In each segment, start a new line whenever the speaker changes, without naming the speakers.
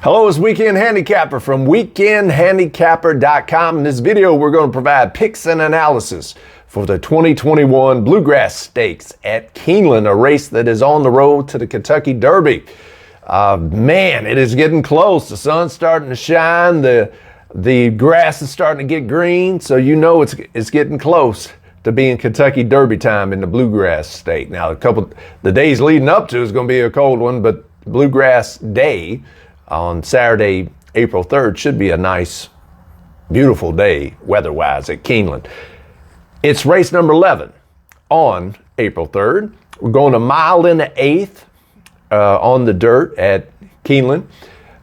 Hello, it's Weekend Handicapper from weekendhandicapper.com. In this video, we're going to provide picks and analysis for the 2021 Bluegrass Stakes at Keeneland, a race that is on the road to the Kentucky Derby. Man, it is getting close. The sun's starting to shine. The grass is starting to get green, so you know it's getting close to being Kentucky Derby time in the Bluegrass State. Now, the days leading up to is going to be a cold one, but Bluegrass Day on Saturday, April 3rd, should be a nice, beautiful day weather-wise at Keeneland. It's race number 11 on April 3rd. We're going a mile and an eighth on the dirt at Keeneland.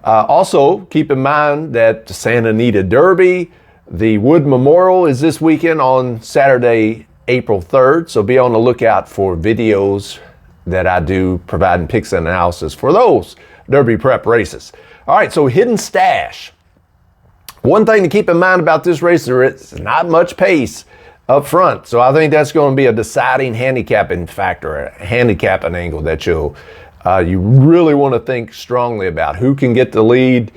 Also, keep in mind that the Santa Anita Derby, the Wood Memorial is this weekend on Saturday, April 3rd. So be on the lookout for videos that I do providing picks and analysis for those Derby prep races. All right, so hidden stash. One thing to keep in mind about this race, there is not much pace up front. So I think that's going to be a deciding handicapping factor, a handicapping angle that you really want to think strongly about. Who can get the lead?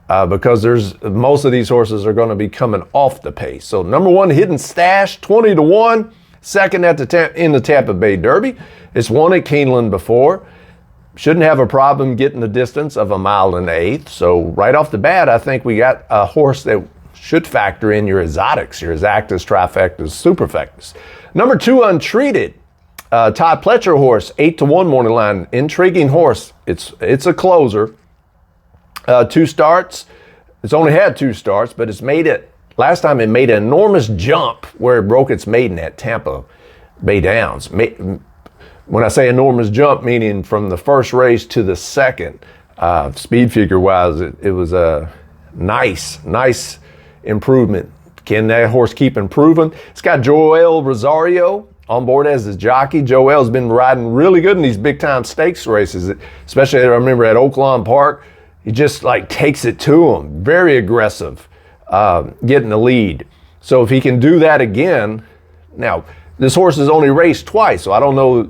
Because most of these horses are going to be coming off the pace. So number one, hidden stash, 20-1, second in the Tampa Bay Derby. It's won at Keeneland before. Shouldn't have a problem getting the distance of a mile and an eighth. So right off the bat, I think we got a horse that should factor in your exotics, your exactas, trifectas, superfectas. Number two, Untreated. Todd Pletcher horse, 8-1 morning line. Intriguing horse. It's a closer. 2 starts. It's only had 2 starts, but last time it made an enormous jump where it broke its maiden at Tampa Bay Downs. When I say enormous jump, meaning from the first race to the second, speed figure wise, it was a nice improvement. Can that horse keep improving? It's got Joel Rosario on board as his jockey. Joel's been riding really good in these big time stakes races, especially I remember at Oaklawn Park. He just takes it to him. Very aggressive, getting the lead. So if he can do that again, now this horse has only raced twice, so I don't know.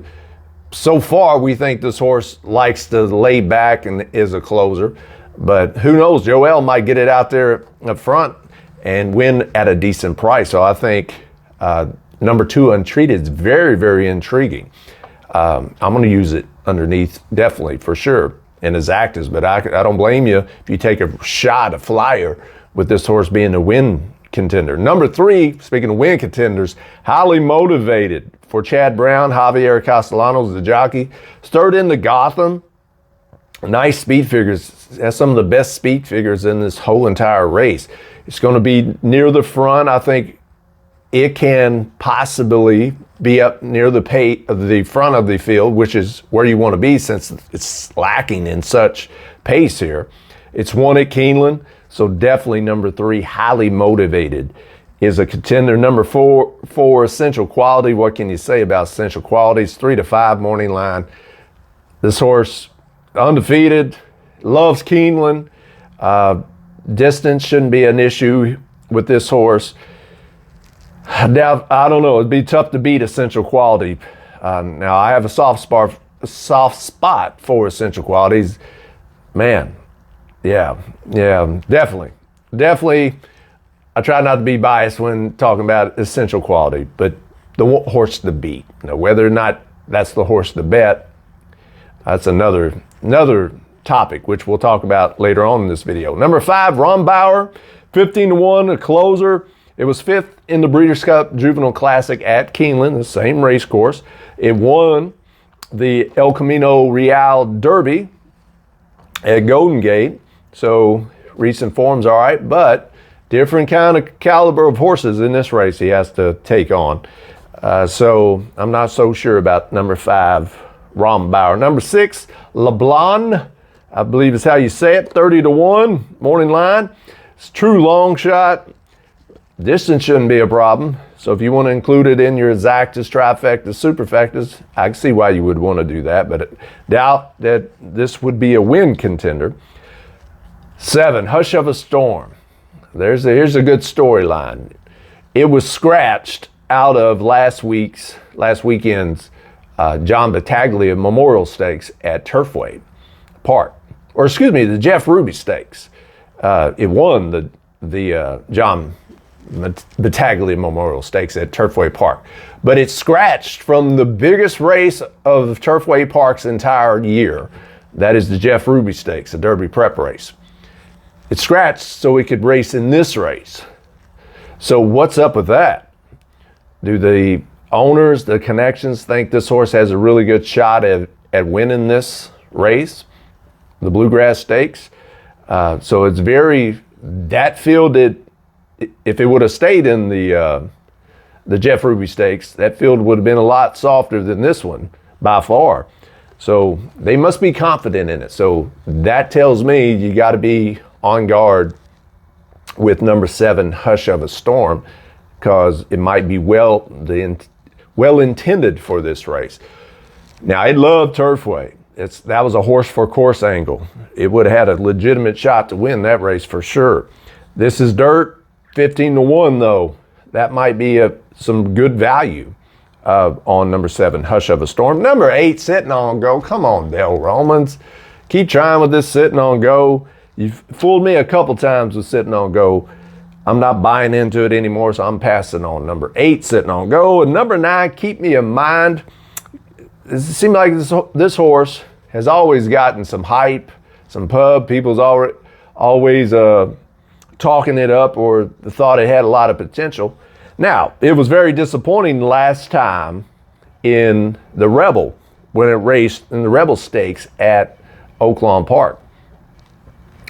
So far, we think this horse likes to lay back and is a closer, but who knows? Joel might get it out there up front and win at a decent price. So I think number 2, Untreated, is very, very intriguing. I'm going to use it underneath, definitely, for sure, in his actors, but I don't blame you if you take a shot, a flyer, with this horse being a win contender. Number 3, speaking of win contenders, Highly Motivated for Chad Brown. Javier Castellanos, the jockey. Third in the Gotham. Nice speed figures. Has some of the best speed figures in this whole entire race. It's going to be near the front. I think it can possibly be up near the front of the field, which is where you want to be since it's lacking in such pace here. It's won at Keeneland, so definitely number 3, Highly Motivated, is a contender. Number 4, Essential Quality. What can you say about Essential Qualities? 3-5 morning line. This horse, undefeated, loves Keeneland. Distance shouldn't be an issue with this horse. Now, I don't know. It'd be tough to beat Essential Quality. Now, I have a soft spot for Essential Qualities. Man, yeah, definitely. I try not to be biased when talking about Essential Quality, but the horse to beat. Now, whether or not that's the horse to bet, that's another topic, which we'll talk about later on in this video. Number 5, Ron Bauer, 15-1, a closer. It was 5th in the Breeders' Cup Juvenile Classic at Keeneland, the same race course. It won the El Camino Real Derby at Golden Gate. So recent form's all right, but different kind of caliber of horses in this race he has to take on. So I'm not so sure about number 5, Ron Bauer. Number 6, LeBlanc, I believe is how you say it, 30-1 morning line. It's true long shot. Distance shouldn't be a problem. So if you want to include it in your exactas, trifectas, superfectas, I can see why you would want to do that, but doubt that this would be a win contender. 7, Hush of a Storm. Here's a good storyline. It was scratched out of last weekend's John Battaglia Memorial Stakes at Turfway Park. or excuse me, the Jeff Ruby Stakes. It won the John Battaglia Memorial Stakes at Turfway Park. But it scratched from the biggest race of Turfway Park's entire year. That is the Jeff Ruby Stakes, a Derby prep race. It scratched so it could race in this race. So what's up with that? Do the owners, the connections, think this horse has a really good shot at winning this race, the Bluegrass Stakes? So it's that field, if it would have stayed in the Jeff Ruby Stakes, that field would have been a lot softer than this one by far. So they must be confident in it. So that tells me you got to be on guard with number 7, Hush of a Storm, because it might be well intended for this race. Now, I love Turfway. That was a horse for course angle. It would have had a legitimate shot to win that race for sure. This is dirt, 15-1 though. That might be some good value on number 7, Hush of a Storm. Number 8, Sitting on Go. Come on, Dale Romans. Keep trying with this Sitting on Go. You've fooled me a couple times with Sitting on Go. I'm not buying into it anymore, so I'm passing on. Number 8, Sitting on Go. And number 9, Keep Me in Mind. It seems like this horse has always gotten some hype, some pub. People's always talking it up or thought it had a lot of potential. Now, it was very disappointing last time in the Rebel, when it raced in the Rebel Stakes at Oaklawn Park.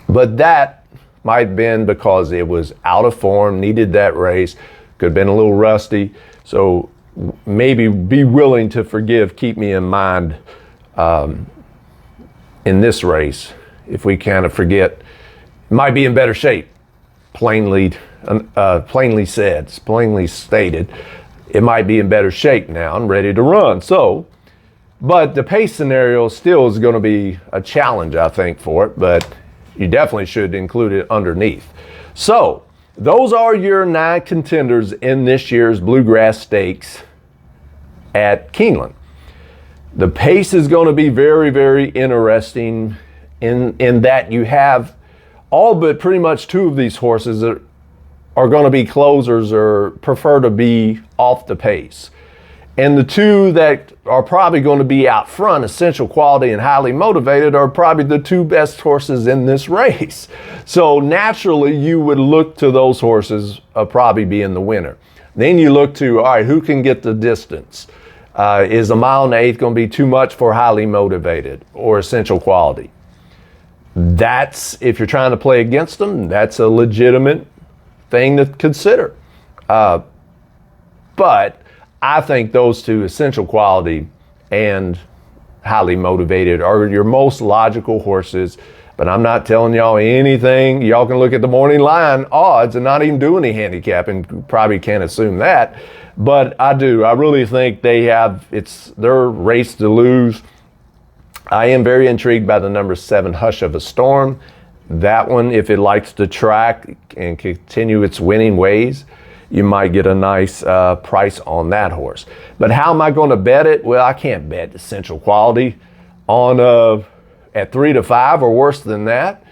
But that might have been because it was out of form, needed that race, could have been a little rusty. So maybe be willing to forgive Keep Me in Mind in this race. If we kind of forget, it might be in better shape. Plainly said, plainly stated, it might be in better shape now and ready to run. So, but the pace scenario still is going to be a challenge, I think, for it, but you definitely should include it underneath. So, those are your 9 contenders in this year's Bluegrass Stakes at Keeneland. The pace is going to be very, very interesting in that you have all but pretty much 2 of these horses that are going to be closers or prefer to be off the pace. And the 2 that are probably going to be out front, Essential Quality and Highly Motivated, are probably the 2 best horses in this race. So naturally, you would look to those horses probably being the winner. Then you look to, all right, who can get the distance? Is a 1.8 miles going to be too much for Highly Motivated or Essential Quality? That's, if you're trying to play against them, that's a legitimate thing to consider. But I think those 2, Essential Quality and Highly Motivated, are your most logical horses. But I'm not telling y'all anything. Y'all can look at the morning line odds and not even do any handicapping. Probably can't assume that. But I do. I really think it's their race to lose. I am very intrigued by the number 7, Hush of a Storm. That one, if it likes to track and continue its winning ways, you might get a nice price on that horse. But how am I going to bet it? Well, I can't bet Essential Quality on at 3-5 or worse than that.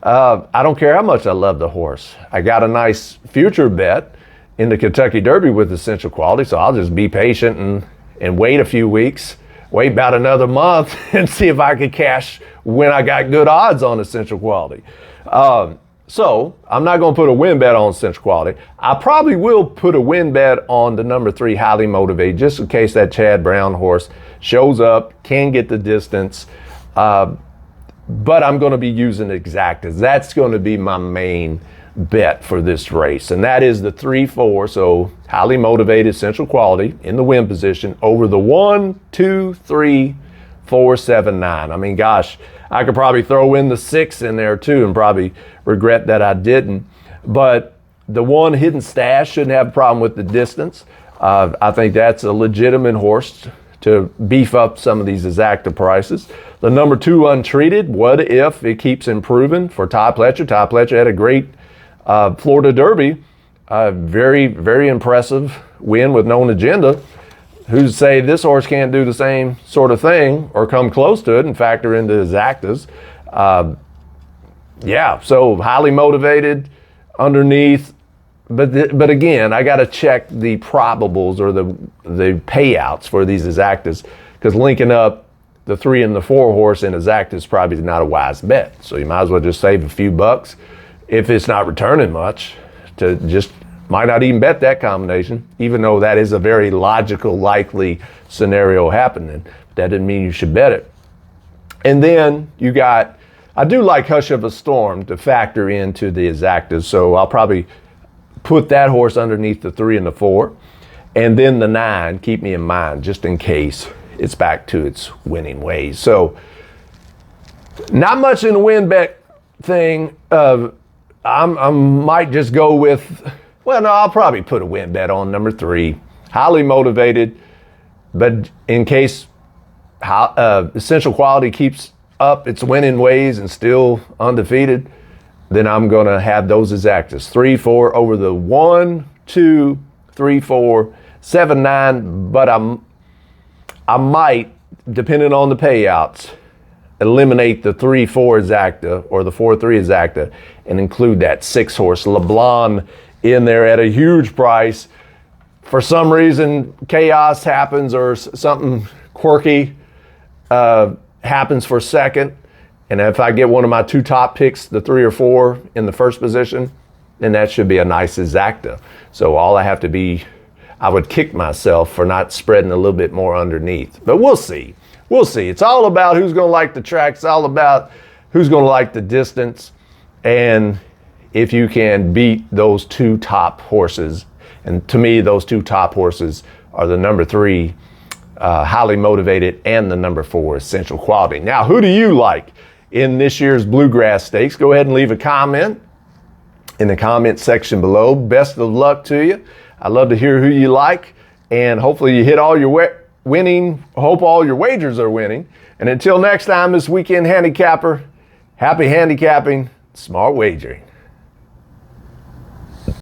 I don't care how much I love the horse. I got a nice future bet in the Kentucky Derby with Essential Quality, so I'll just be patient and wait a few weeks. Wait about another month and see if I could cash when I got good odds on Essential Quality. So I'm not going to put a win bet on Essential Quality. I probably will put a win bet on the number 3, Highly Motivated, just in case that Chad Brown horse shows up, can get the distance. But I'm going to be using exactas. That's going to be my main bet for this race, and that is the 3-4. So Highly Motivated, Essential Quality in the win position over the 1, 2, 3, 4, 7, 9. I mean, gosh, I could probably throw in the 6 in there too and probably regret that I didn't. But the 1, Hidden Stash, shouldn't have a problem with the distance. I think that's a legitimate horse to beef up some of these exacta prices. The number 2, Untreated, what if it keeps improving for Ty Pletcher? Ty Pletcher had a great Florida Derby, very, very impressive win with Known Agenda. Who's to say this horse can't do the same sort of thing or come close to it and factor into his actas? Yeah, so highly motivated underneath. But again, I got to check the probables or the payouts for these exactas, because linking up the 3 and the 4 horse in exacta is probably not a wise bet. So you might as well just save a few bucks if it's not returning much. To just might not even bet that combination, even though that is a very logical, likely scenario happening. That doesn't mean you should bet it. And then you got, I do like Hush of a Storm to factor into the exactas, so I'll probably put that horse underneath the 3 and the 4, and then the 9, keep me in mind just in case it's back to its winning ways. So not much in the win bet thing. I might just go with, well, no, I'll probably put a win bet on number 3, highly motivated, but in case Essential Quality keeps up its winning ways and still undefeated, then I'm going to have those exactas. 3, 4 over the 1, 2, 3, 4, 7, 9. But I might, depending on the payouts, eliminate the 3, 4 exacta or the 4, 3 exacta and include that 6 horse LeBlanc in there at a huge price. For some reason, chaos happens or something quirky happens for second. And if I get one of my 2 top picks, the 3 or 4 in the first position, then that should be a nice exacta. So all I have to be, I would kick myself for not spreading a little bit more underneath. But we'll see. We'll see. It's all about who's going to like the track. It's all about who's going to like the distance. And if you can beat those 2 top horses. And to me, those 2 top horses are the number 3, highly motivated, and the number 4, Essential Quality. Now, who do you like in this year's Bluegrass Stakes? Go ahead and leave a comment in the comment section below. Best of luck to you. I'd love to hear who you like, and hopefully you hit all your winning. Hope all your wagers are winning. And until next time, this Weekend Handicapper, happy handicapping, smart wagering.